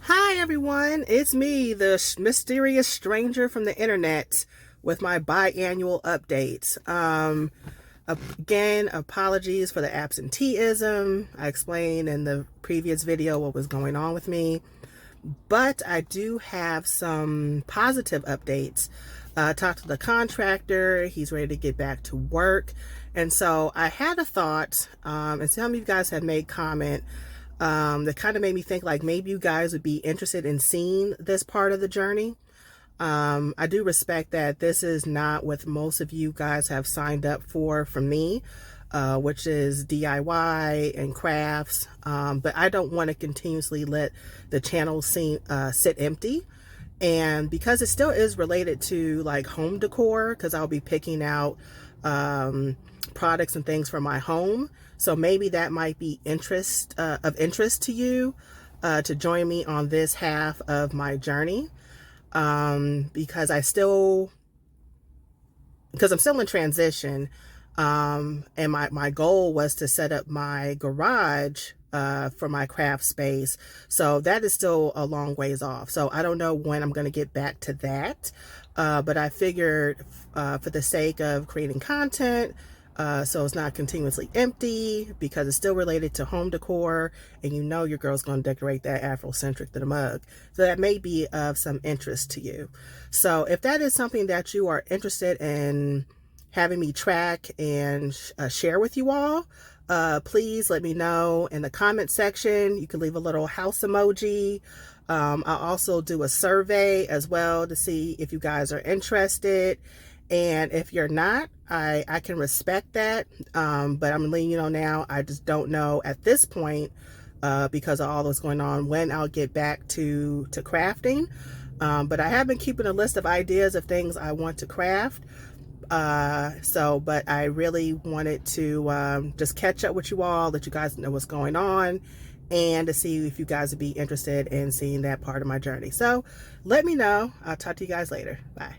Hi everyone, it's me, the mysterious stranger from the internet with my biannual updates. Again, apologies for the absenteeism. I explained in the previous video what was going on with me, but I do have some positive updates. Talked to the contractor, he's ready to get back to work. And so I had a thought, and some of you guys have made comment that kind of made me think like maybe you guys would be interested in seeing this part of the journey. I do respect that this is not what most of you guys have signed up for from me, which is DIY and crafts. But I don't want to continuously let the channel sit empty. And because it still is related to like home decor, because I'll be picking out products and things for my home. So maybe that might be of interest to you to join me on this half of my journey. Because I'm still in transition. And my goal was to set up my garage for my craft space. So that is still a long ways off. So I don't know when I'm going to get back to that. But I figured for the sake of creating content, so it's not continuously empty, because it's still related to home decor, and you know your girl's going to decorate that Afrocentric to the mug. So that may be of some interest to you. So if that is something that you are interested in having me track and share with you all, please let me know in the comment section. You can leave a little house emoji. I'll also do a survey as well to see if you guys are interested. And if you're not, I can respect that. But I'm letting you know now, I just don't know at this point, because of all that's going on, when I'll get back to crafting. But I have been keeping a list of ideas of things I want to craft. But I really wanted to just catch up with you all, let you guys know what's going on, and to see if you guys would be interested in seeing that part of my journey. So let me know. I'll talk to you guys later. Bye.